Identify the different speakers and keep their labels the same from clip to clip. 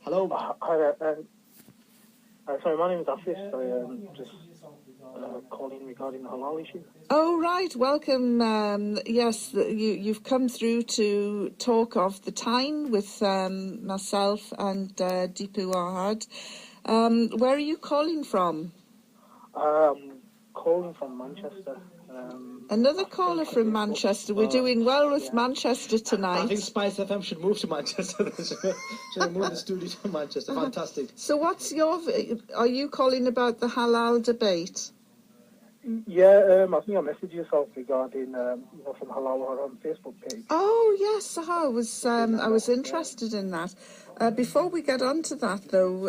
Speaker 1: Hello.
Speaker 2: Hi, sorry, my name is Asif. Just calling regarding the halal issue.
Speaker 3: Oh, right. Welcome. Yes, you've come through to talk of the time with myself and Deepu Ahad. Where are you calling from?
Speaker 2: I'm calling from Manchester.
Speaker 3: Another caller from Manchester. We're doing well with Manchester tonight.
Speaker 1: I think Spice FM should move to Manchester. Should move the studio to Manchester. Fantastic.
Speaker 3: So are you calling about the halal debate?
Speaker 2: Yeah, I think I messaged yourself regarding from Halal Haram Facebook page.
Speaker 3: Oh yes, I was interested in that. Before we get on to that, though,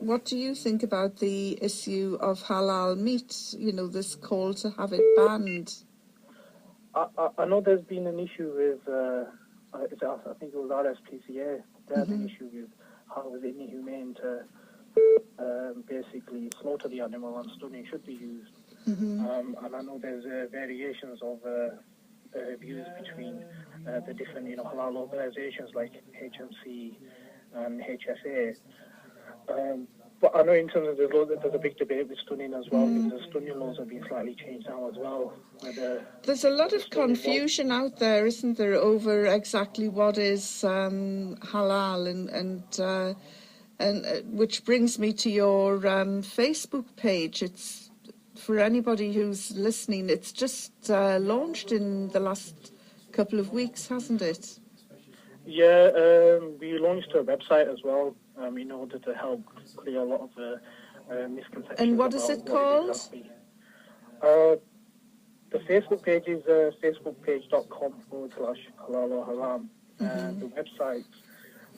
Speaker 3: what do you think about the issue of halal meat? You know, this call to have it banned.
Speaker 2: I know there's been an issue with I think it was RSPCA. They had an issue with how it was inhumane to basically slaughter the animal, and stunning should be used. And I know there's variations of views between the different, halal organizations like HMC and HSA. But I know in terms of there's a big debate with stunning as well, because the stunning laws have been slightly changed now as well.
Speaker 3: There's a lot of confusion out there, isn't there, over exactly what is halal, and which brings me to your Facebook page. It's for anybody who's listening. It's just launched in the last couple of weeks, hasn't it?
Speaker 2: Yeah, we launched a website as well in order to help clear a lot of misconceptions.
Speaker 3: And what is it called?
Speaker 2: Exactly. The Facebook page is facebook.com/halal-haram, and the website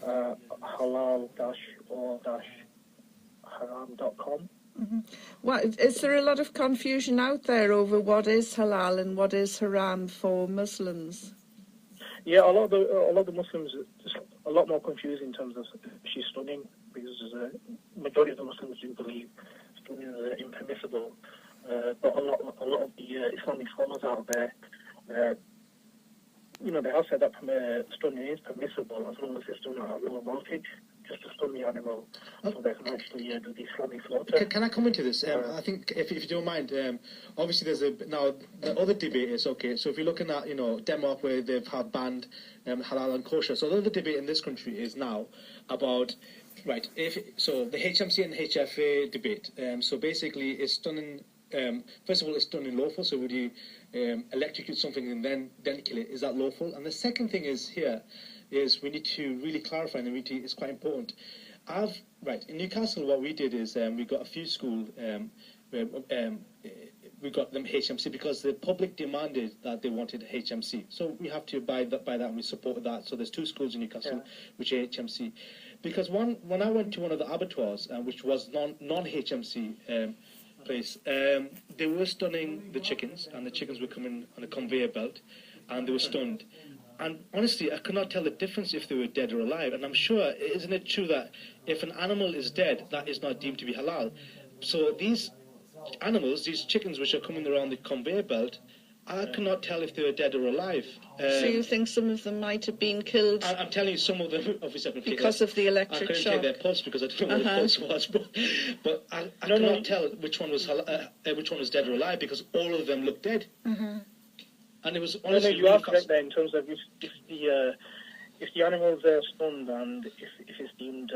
Speaker 2: halal-or-haram.com.
Speaker 3: Is there a lot of confusion out there over what is halal and what is haram for Muslims?
Speaker 2: Yeah, a lot of the Muslims are just a lot more confused in terms of she's stunning, because the majority of the Muslims do believe stunning is impermissible. But a lot of the Islamic scholars out there, they have said that stunning is permissible as long as it's done at a lower voltage, just to stun the animal, so they can actually do the Islamic slaughter.
Speaker 1: Can I come into this? I think, if you don't mind, obviously now the other debate is, okay, so if you're looking at, Denmark, where they've had banned halal and kosher, so the other debate in this country is now about, right, so the HMC and HFA debate, so basically it's stunning, first of all, it's stunning lawful, so would you electrocute something and then kill it? Is that lawful? And the second thing is we need to really clarify, and it's quite important. In Newcastle, what we did is we got a few schools, we got them HMC because the public demanded that they wanted HMC. So we have to buy that, and we supported that. So there's two schools in Newcastle which are HMC. Because when I went to one of the abattoirs, which was non-HMC place, they were stunning the chickens, and the chickens were coming on a conveyor belt, and they were stunned. And honestly, I could not tell the difference if they were dead or alive. And I'm sure, isn't it true that if an animal is dead, that is not deemed to be halal? So these animals, these chickens which are coming around the conveyor belt, I cannot tell if they were dead or alive.
Speaker 3: So you think some of them might have been killed?
Speaker 1: I'm telling you, some of them, obviously,
Speaker 3: because of the electric shock.
Speaker 1: I couldn't take their pulse because I didn't know what the pulse was. But I cannot tell which one was dead or alive, because all of them looked dead. And it was honestly.
Speaker 2: You are correct there in terms of if the animal's stunned and if it's deemed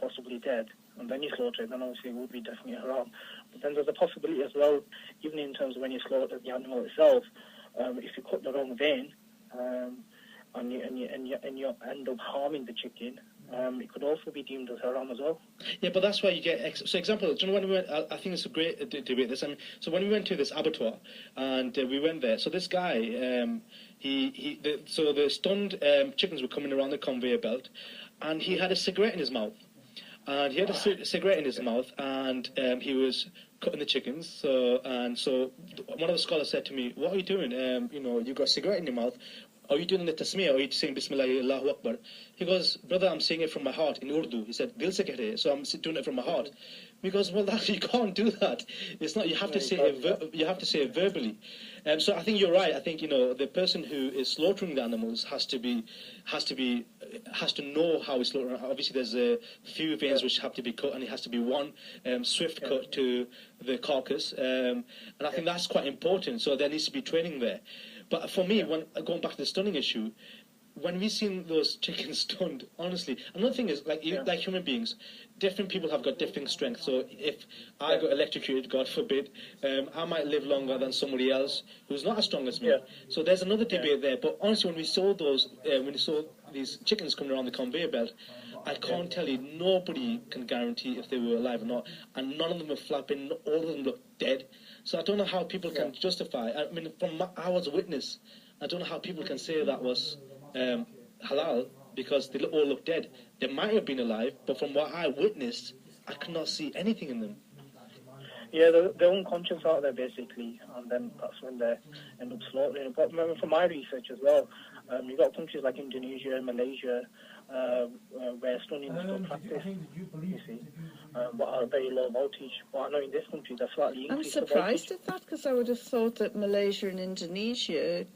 Speaker 2: possibly dead, and then you slaughter it, then obviously it would be definitely haram. But then there's a possibility as well, even in terms of when you slaughter the animal itself, if you cut the wrong vein, and you end up harming the chicken, it could also be deemed as haram as well.
Speaker 1: Yeah, but that's why you get. So, example, do you know when we went? I think it's a great debate. This. So when we went to this abattoir, and we went there. So this guy, so the stunned chickens were coming around the conveyor belt, and he had a cigarette in his mouth. And he had a cigarette in his mouth, and he was cutting the chickens. So one of the scholars said to me, "What are you doing? You've got a cigarette in your mouth. are you doing the tasmiyah, or are you saying Bismillah, Allahu Akbar? He goes, brother, I'm saying it from my heart in Urdu. He said, Dil se keh rahe, so I'm doing it from my heart. Because, well, you can't do that. It's not. You have to say it. You have to say it verbally. So I think you're right. I think the person who is slaughtering the animals has to know how he's slaughtering. Obviously, there's a few veins which have to be cut, and it has to be one swift cut to the carcass. And I think that's quite important. So there needs to be training there. But for me, when going back to the stunning issue, when we've seen those chickens stunned, honestly, another thing is like human beings, different people have got different strengths. So if I got electrocuted, God forbid, I might live longer than somebody else who's not as strong as me.
Speaker 2: Yeah.
Speaker 1: So there's another debate there. But honestly, when we saw these chickens coming around the conveyor belt, I can't tell you, nobody can guarantee if they were alive or not, and none of them were flapping. All of them looked dead. So I don't know how people can justify. I mean, I was a witness. I don't know how people can say that was halal, because they all look dead. They might have been alive, but from what I witnessed, I could not see anything in them.
Speaker 2: Yeah, they're unconscious out there basically, and then that's when they end up slaughtering. But remember, from my research as well, you've got countries like Indonesia and Malaysia where stunning is still practiced, you see, but are very low voltage. But I know in this country they're slightly increased.
Speaker 3: I'm surprised at that, because I would have thought that Malaysia and Indonesia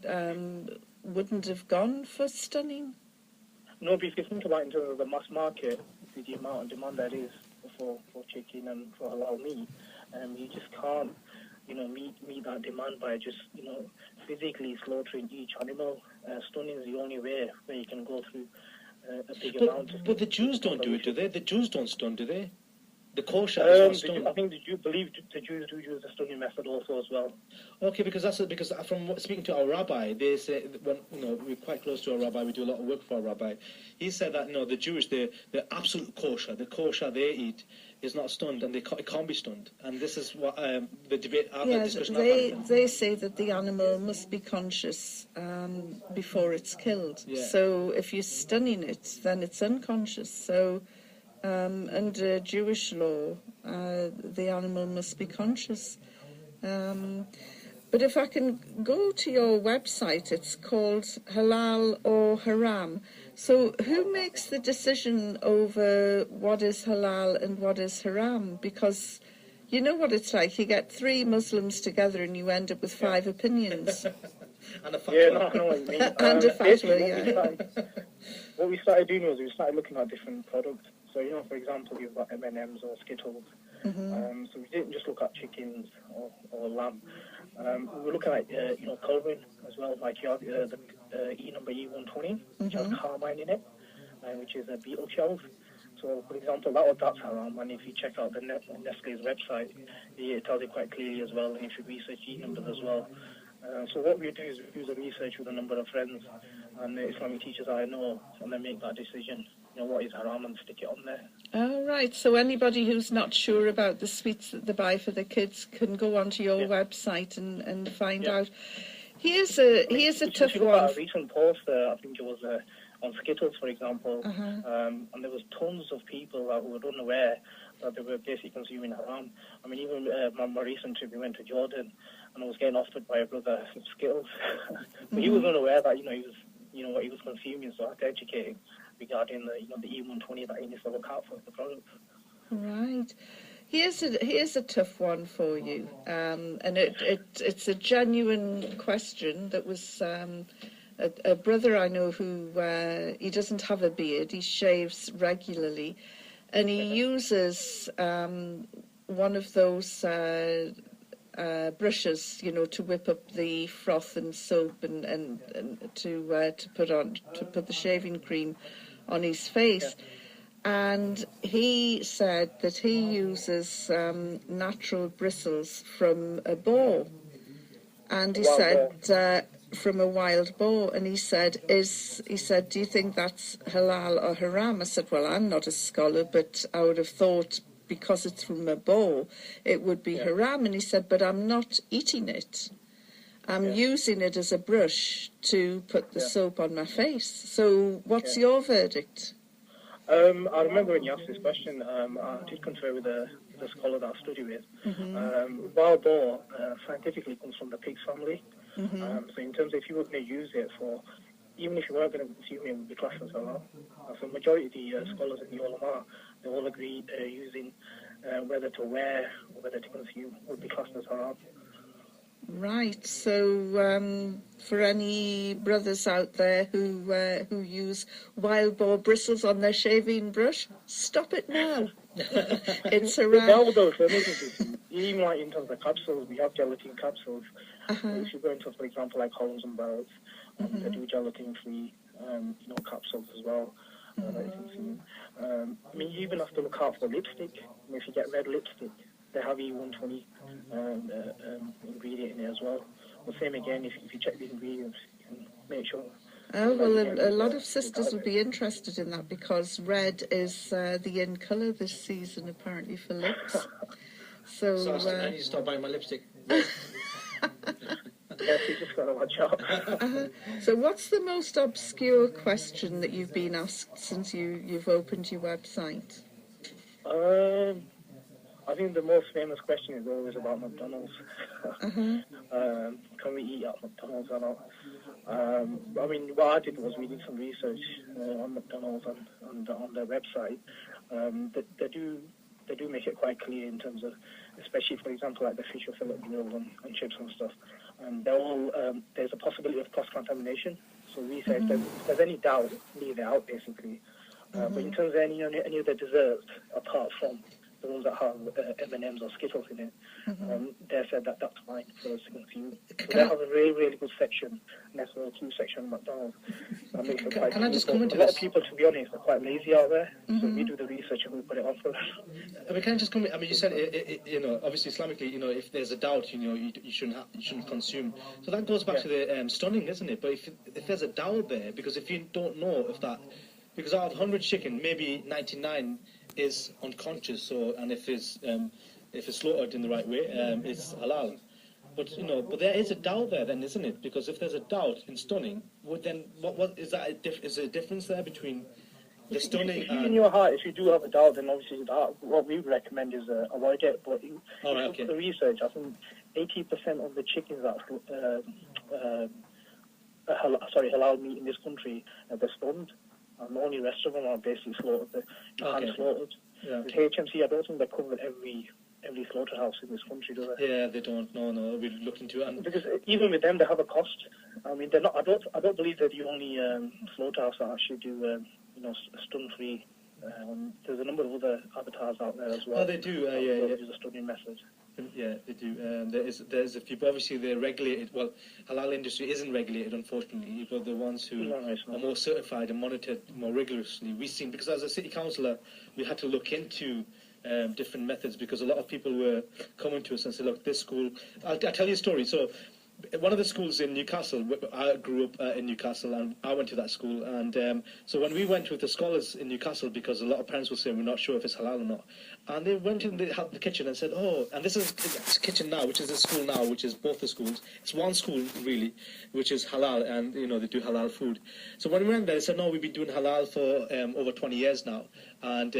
Speaker 3: wouldn't have gone for stunning.
Speaker 2: No, but if you think about it in terms of the mass market, the amount of demand there is for chicken and for halal meat, you just can't, meet that demand by just, physically slaughtering each animal. Stunning is the only way where you can go through a big amount.
Speaker 1: But the Jews don't do it, do they? The Jews don't stun, do they? The kosher is not stun.
Speaker 2: I think the Jews do use the stunning method also as well.
Speaker 1: Okay, because from speaking to our rabbi, they say when we're quite close to our rabbi, we do a lot of work for our rabbi. He said that the Jewish, the absolute kosher, the kosher they eat is not stunned, and it can't be stunned. And this is what the debate, the discussion.
Speaker 3: They say that the animal must be conscious before it's killed.
Speaker 1: Yeah.
Speaker 3: So if you're stunning it, then it's unconscious. So under Jewish law, the animal must be conscious. But if I can go to your website, it's called Halal or Haram. So who makes the decision over what is halal and what is haram? Because you know what it's like. You get 3 Muslims together and you end up with 5 opinions.
Speaker 1: And a fatwa.
Speaker 2: Yeah, no, I know what you mean.
Speaker 3: And a fatwa,
Speaker 2: What we started doing was we started looking at different products. So, for example, you've got M&Ms or Skittles.
Speaker 3: Mm-hmm.
Speaker 2: So we didn't just look at chickens or lamb. We were looking at, coloring as well. Like you have the E number E120, which has carmine in it, which is a beetle shells. So, for example, that's haram. And if you check out the Nestle's website, it tells you quite clearly as well. And you should research E numbers as well. So what we do is we do the research with a number of friends and the Islamic teachers I know, and then make that decision. What is haram, and stick it on there.
Speaker 3: Oh, right. So anybody who's not sure about the sweets that they buy for the kids can go onto your website and find out. Here's a tough one.
Speaker 2: A recent post, I think it was on Skittles, for example, and there was tons of people who were unaware that they were basically consuming haram. I mean, even my recent trip, we went to Jordan, and I was getting offered by a brother some Skittles, but he was unaware that he was what he was consuming, so I had to educate him regarding the E120 that he needs to look out for the product.
Speaker 3: Right. Here's a tough one for you, and it's a genuine question that was a brother I know who he doesn't have a beard, he shaves regularly, and he uses one of those brushes, to whip up the froth and soap and to put the shaving cream on his face. And he said that he uses natural bristles from a boar, and he said from a wild boar, and he said, do you think that's halal or haram? I said, well, I'm not a scholar, but I would have thought because it's from a boar, it would be haram. And he said, but I'm not eating it. I'm using it as a brush to put the soap on my face. So what's your verdict?
Speaker 2: I remember when you asked this question, I did confer with the scholar that I study with. Wild boar scientifically comes from the pig's family. So in terms of if you were going to use it for even if you weren't going to consume it, it would be classed as halal. So majority of the scholars in the ulama, they all agree using whether to wear or whether to consume would be classed as halal.
Speaker 3: Right. So for any brothers out there who use wild boar bristles on their shaving brush, stop it now. It's haram.
Speaker 2: Now though, for even like in terms of capsules, we have gelatin capsules. If you go into, for example, like Holmes and Barrels, they do gelatin-free, capsules as well. That you can see. I mean, you even have to look out for lipstick. I mean, if you get red lipstick, they have E120 ingredient in it as well. The same again, if you check the ingredients, you can make sure.
Speaker 3: Oh, well, a lot of sisters will be interested in that because red is the in colour this season, apparently, for lips. So
Speaker 1: I need to stop buying my lipstick.
Speaker 2: Yes, you just got to watch out.
Speaker 3: So what's the most obscure question that you've been asked since you've opened your website?
Speaker 2: I think the most famous question is always about McDonald's. Can we eat at McDonald's or not? I mean, what I did was we did some research on McDonald's and on their website. They do make it quite clear in terms of, especially for example, like the fish or fillet grill and chips and stuff. And they're all there's a possibility of cross-contamination. So we say if there's any doubt, leave it out basically. But in terms of any of the desserts, apart from the ones that have M&Ms or Skittles in it, they said that that's fine for us to consume. So they have a really, really good section, an SO2 section of McDonald's. That makes it quite
Speaker 1: Can I just
Speaker 2: cool.
Speaker 1: comment to
Speaker 2: A lot
Speaker 1: this?
Speaker 2: of people, to be honest, are quite lazy out there. So we do the research and we put it on for them.
Speaker 1: I mean, can I just comment? I mean, you said, obviously Islamically, if there's a doubt, you shouldn't consume. So that goes back to the stunning, isn't it? But if there's a doubt there, because if you don't know if that, because out of 100 chicken, maybe 99 is unconscious, and if it's slaughtered in the right way, it's halal. But but there is a doubt there, then, isn't it? Because if there's a doubt in stunning, what is that? Is there a difference there between the stunning
Speaker 2: and in your heart, if you do have a doubt, then obviously what we would recommend is avoid it. But for the research, I think 80% of the chickens that halal meat in this country, they're stunned. And the only rest of them are basically slaughtered. Hand-slaughtered. Yeah. With HMC, I don't think they cover every slaughterhouse in this country, do they?
Speaker 1: Yeah, they don't. No, we looked into it.
Speaker 2: Because even with them, they have a cost. I mean, they're not. I don't believe they're the only slaughterhouse that actually do, stun-free. There's a number of other abattoirs out there as well.
Speaker 1: Oh, they do. Yeah.
Speaker 2: Use a stunning method.
Speaker 1: Yeah, they do. There's a few. Obviously, they're regulated. Well, halal industry isn't regulated, unfortunately. But the ones who are more certified and monitored more rigorously, we've seen. Because as a city councillor, we had to look into different methods because a lot of people were coming to us and said, "Look, this school." I'll tell you a story. So, one of the schools in Newcastle, I grew up in Newcastle and I went to that school, and so when we went with the scholars in Newcastle, because a lot of parents were saying we're not sure if it's halal or not, and they went in the kitchen and said, and this is the kitchen now, which is a school now, which is both the schools, it's one school really, which is halal, and they do halal food. So when we went there, they said, no, we've been doing halal for over 20 years now, and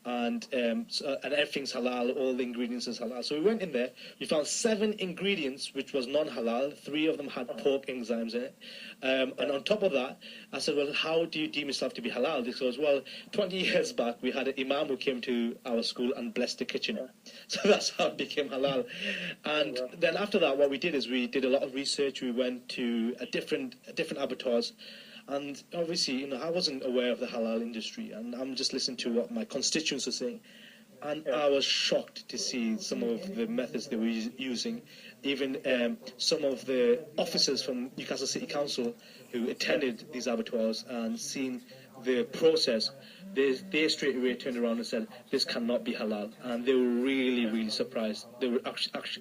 Speaker 1: and everything's halal, all the ingredients is halal. So we went in there, we found 7 ingredients which was non-halal, 3 of them had pork enzymes in it, and on top of that, I said, well, how do you deem yourself to be halal? He goes, well, 20 years back, we had an imam who came to our school and blessed the kitchen. So that's how it became halal. And then after that, what we did is we did a lot of research, we went to different abattoirs, and obviously, I wasn't aware of the halal industry, and I'm just listening to what my constituents were saying. And I was shocked to see some of the methods they were using. Even some of the officers from Newcastle City Council who attended these abattoirs and seen the process, they straight away turned around and said, this cannot be halal. And they were really, really surprised. They were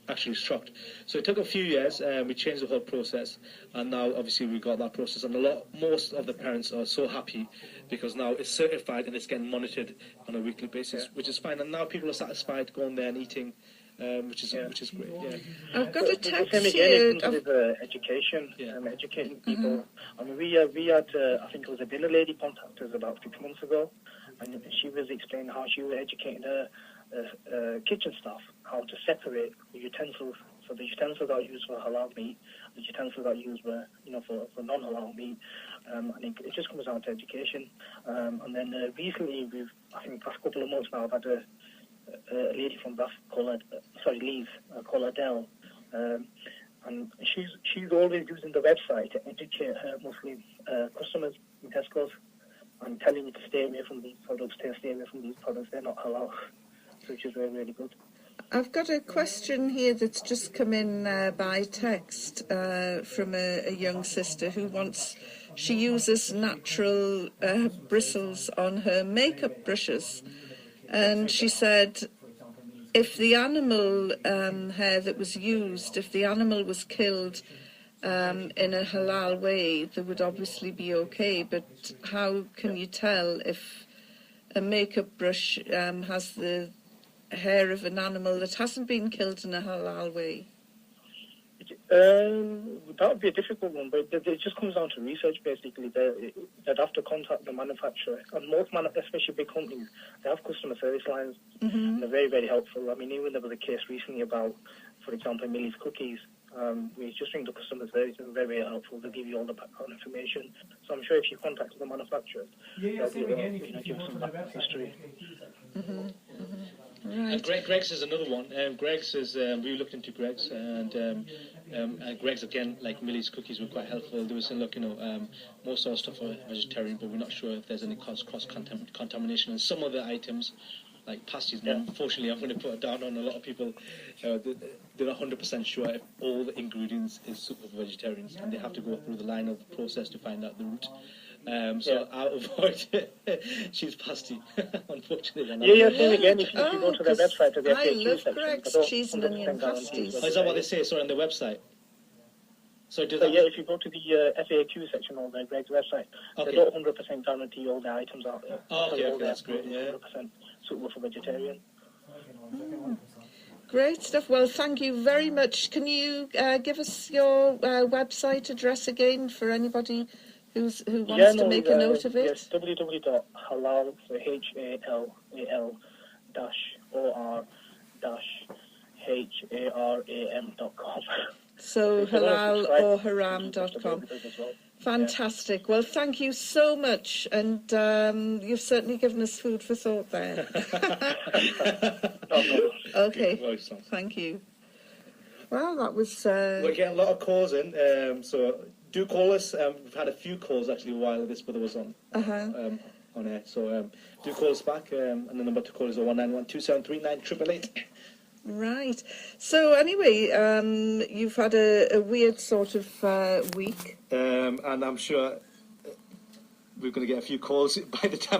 Speaker 1: actually shocked. So it took a few years, we changed the whole process, and now obviously we got that process. And most of the parents are so happy because now it's certified and it's getting monitored on a weekly basis, which is fine. And now people are satisfied going there and eating, which is great. Yeah.
Speaker 3: I've got a text
Speaker 2: here. With education, educating people. I mean, we had I think it was a dinner lady contact us about 6 months ago, and she was explaining how she was educating her kitchen staff how to separate the utensils So the utensils that are used for halal meat, the utensils that are used for, for non-halal meat. I think it just comes down to education. And then recently, I think past couple of months now, I've had a lady from Bath called Adele. And she's always using the website to educate her Muslim customers in Tesco's and telling you to stay away from these products, they're not halal, which is really, really good.
Speaker 3: I've got a question here that's just come in by text from a young sister who she uses natural bristles on her makeup brushes, and she said if the animal hair that was used, if the animal was killed in a halal way, they would obviously be okay, but how can you tell if a makeup brush has the hair of an animal that hasn't been killed in a halal way?
Speaker 2: That would be a difficult one, but it just comes down to research, basically. They'd have to contact the manufacturer. And most especially big companies, they have customer service lines. And they're very, very helpful. I mean, even there was a case recently about, for example, Millie's cookies. We just ring the customer service, and very, very helpful. They'll give you all the background information. So I'm sure if you contact the manufacturers, they'll be able to give some background history.
Speaker 3: Right.
Speaker 1: Greg's is another one. Greg's is we looked into Greg's, and Greg's again, like Millie's cookies, were quite helpful. They were saying, look, most of our stuff are vegetarian, but we're not sure if there's any cross contamination. And some other items, like pasties, unfortunately, I'm going to put it down on a lot of people. They're not 100% sure if all the ingredients is super for vegetarians, and they have to go through the line of the process to find out the root. So I'll avoid cheese pasty, unfortunately.
Speaker 2: Same again, if you go to their website, to their FAQ section,
Speaker 3: Greg's cheese and onion pasties.
Speaker 1: Oh, is that what they say, sorry, on the website?
Speaker 2: So if you go to the FAQ section on the Greg's website, they don't 100% guarantee all the items out there.
Speaker 1: Okay, that's great,
Speaker 2: 100% suitable for vegetarian.
Speaker 3: Great stuff. Well, thank you very much. Can you give us your website address again for anybody who wants to make a note of it?
Speaker 2: Yes, www.halal, so HALAL-OR-HARAM.com.
Speaker 3: So halal or haram.com. Fantastic. Well, thank you so much, and you've certainly given us food for thought there. Okay, thank you. Well, that was...
Speaker 1: We're getting a lot of calls in, so do call us. We've had a few calls actually while this brother was on air, so do call us back, and the number to call is 01912 273 9888.
Speaker 3: Right. So anyway, you've had a weird sort of week.
Speaker 1: And I'm sure we're going to get a few calls by the time